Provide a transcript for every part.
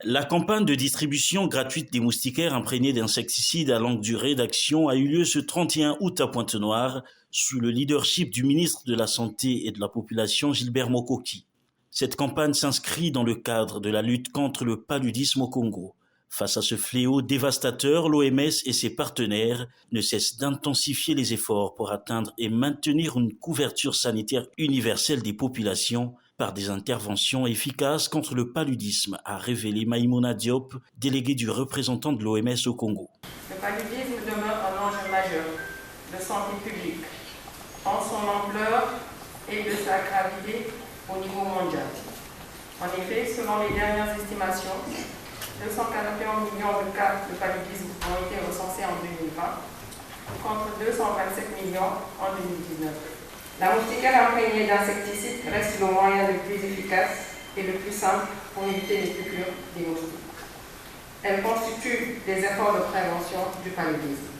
La campagne de distribution gratuite des moustiquaires imprégnés d'insecticides à longue durée d'action a eu lieu ce 31 août à Pointe-Noire, sous le leadership du ministre de la Santé et de la Population Gilbert Mokoki. Cette campagne s'inscrit dans le cadre de la lutte contre le paludisme au Congo. Face à ce fléau dévastateur, l'OMS et ses partenaires ne cessent d'intensifier les efforts pour atteindre et maintenir une couverture sanitaire universelle des populations par des interventions efficaces contre le paludisme, a révélé Maïmouna Diop, déléguée du représentant de l'OMS au Congo. Le paludisme demeure un enjeu majeur de santé publique, en son ampleur et de sa gravité au niveau mondial. En effet, selon les dernières estimations, 241 millions de cas de paludisme ont été recensés en 2020, contre 227 millions en 2019. La moustiquaire imprégnée d'insecticides reste le moyen le plus efficace et le plus simple pour éviter les piqûres des moustiques. Elle constitue des efforts de prévention du paludisme.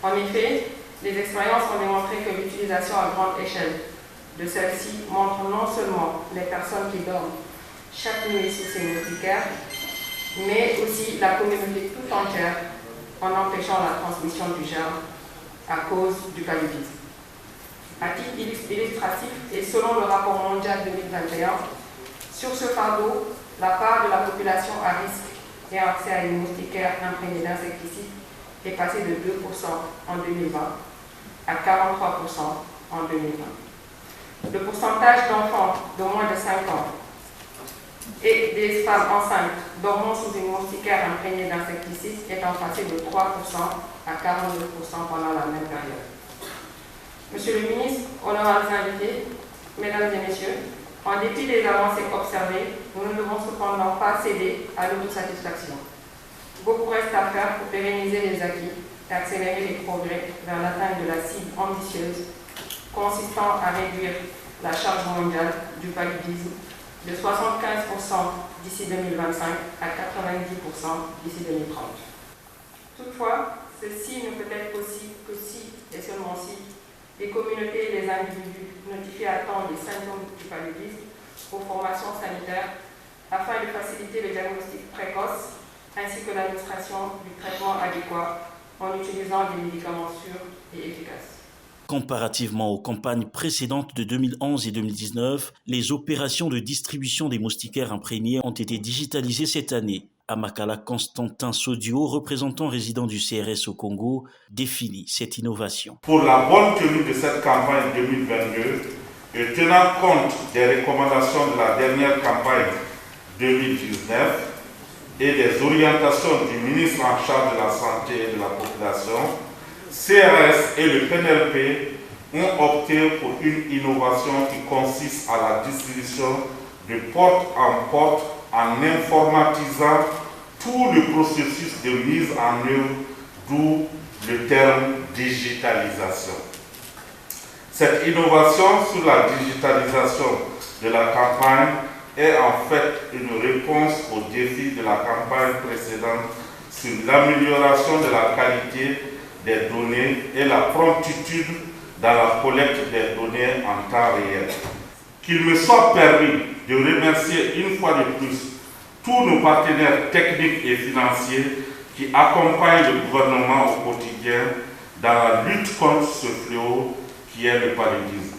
En effet, les expériences ont démontré que l'utilisation à grande échelle de celle-ci montre non seulement les personnes qui dorment chaque nuit sous ces moustiquaires, mais aussi la communauté tout entière en empêchant la transmission du germe à cause du paludisme. À titre illustratif et selon le rapport mondial 2021, sur ce fardeau, la part de la population à risque ayant accès à une moustiquaire imprégnée d'insecticides est passée de 2% en 2020 à 43% en 2020. Le pourcentage d'enfants de moins de 5 ans et des femmes enceintes dormant sous une moustiquaire imprégnée d'insecticides étant passé de 3% à 42% pendant la même période. Monsieur le ministre, honorables invités, mesdames et messieurs, en dépit des avancées observées, nous ne devons cependant pas céder à l'autosatisfaction. Beaucoup reste à faire pour pérenniser les acquis et accélérer les progrès vers l'atteinte de la cible ambitieuse consistant à réduire la charge mondiale du paludisme de 75% d'ici 2025 à 90% d'ici 2030. Toutefois, ceci ne peut être possible que si, et seulement si, les communautés et les individus notifient à temps les symptômes du paludisme aux formations sanitaires afin de faciliter le diagnostic précoce ainsi que l'administration du traitement adéquat en utilisant des médicaments sûrs et efficaces. Comparativement aux campagnes précédentes de 2011 et 2019, les opérations de distribution des moustiquaires imprégnés ont été digitalisées cette année. Amakala Constantin Sodio, représentant résident du CRS au Congo, définit cette innovation. Pour la bonne tenue de cette campagne 2022 et tenant compte des recommandations de la dernière campagne 2019 et des orientations du ministre en charge de la santé et de la population, CRS et le PNLP ont opté pour une innovation qui consiste à la distribution de porte en porte en informatisant tout le processus de mise en œuvre, d'où le terme digitalisation. Cette innovation sur la digitalisation de la campagne est en fait une réponse aux défis de la campagne précédente sur l'amélioration de la qualité des données et la promptitude dans la collecte des données en temps réel. Qu'il me soit permis de remercier une fois de plus tous nos partenaires techniques et financiers qui accompagnent le gouvernement au quotidien dans la lutte contre ce fléau qui est le paludisme.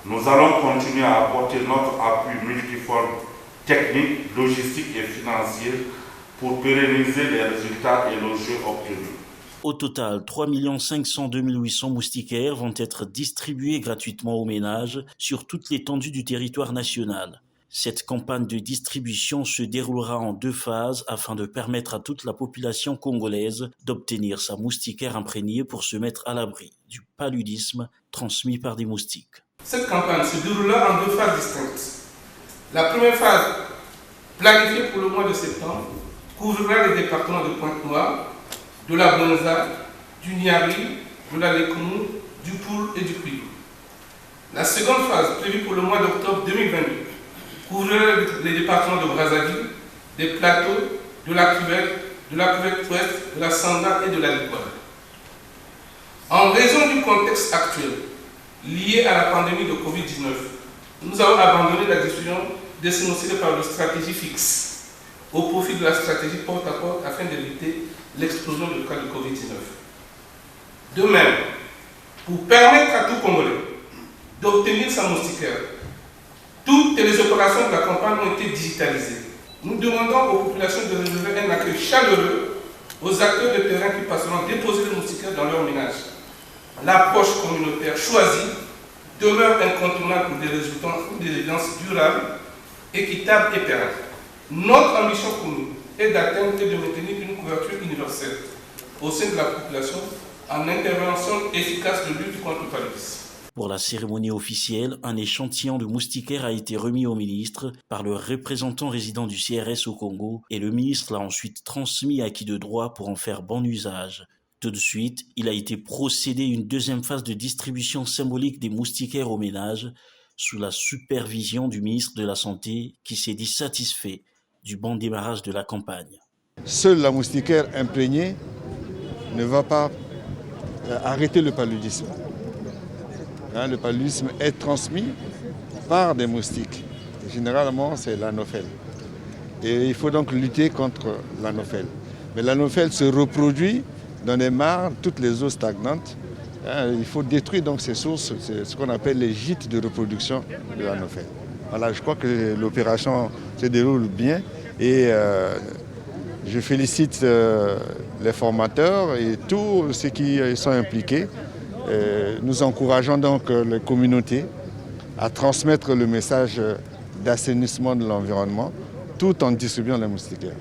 Nous allons continuer à apporter notre appui multiforme, technique, logistique et financier pour pérenniser les résultats élogieux obtenus. Au total, 3 502 800 moustiquaires vont être distribués gratuitement aux ménages sur toute l'étendue du territoire national. Cette campagne de distribution se déroulera en 2 phases afin de permettre à toute la population congolaise d'obtenir sa moustiquaire imprégnée pour se mettre à l'abri du paludisme transmis par des moustiques. Cette campagne se déroulera en 2 phases distinctes. La première phase, planifiée pour le mois de septembre, couvrira les départements de Pointe-Noire, de la Bonza, du Niari, de la Lekoumou, du Poul et du Kouilou. La seconde phase, prévue pour le mois d'octobre 2022, couvrira les départements de Brazzaville, des Plateaux, de la Cuvette Ouest, de la Sanda et de la Ligue. En raison du contexte actuel lié à la pandémie de Covid-19, nous avons abandonné la diffusion des sénocytes par une stratégie fixe au profit de la stratégie porte-à-porte afin d'éviter l'explosion de cas de Covid-19. De même, pour permettre à tout Congolais d'obtenir sa moustiquaire, toutes les opérations de la campagne ont été digitalisées. Nous demandons aux populations de réserver un accueil chaleureux aux acteurs de terrain qui passeront déposer les moustiquaires dans leur ménage. L'approche communautaire choisie demeure incontournable pour des résultats ou des évidences durables, équitables et pérennes. Notre ambition commune est d'atteindre et de maintenir une couverture universelle au sein de la population en intervention efficace de lutte contre le paludisme. Pour la cérémonie officielle, un échantillon de moustiquaire a été remis au ministre par le représentant résident du CRS au Congo et le ministre l'a ensuite transmis à qui de droit pour en faire bon usage. Tout de suite, il a été procédé à une deuxième phase de distribution symbolique des moustiquaires aux ménages sous la supervision du ministre de la Santé qui s'est dit satisfait du bon démarrage de la campagne. Seule la moustiquaire imprégnée ne va pas arrêter le paludisme. Le paludisme est transmis par des moustiques. Généralement, c'est l'anophèle. Et il faut donc lutter contre l'anophèle. Mais l'anophèle se reproduit dans les mares, toutes les eaux stagnantes. Il faut détruire donc ces sources, c'est ce qu'on appelle les gîtes de reproduction de l'anophèle. Voilà, je crois que l'opération se déroule bien et je félicite les formateurs et tous ceux qui sont impliqués. Nous encourageons donc les communautés à transmettre le message d'assainissement de l'environnement tout en distribuant les moustiquaires.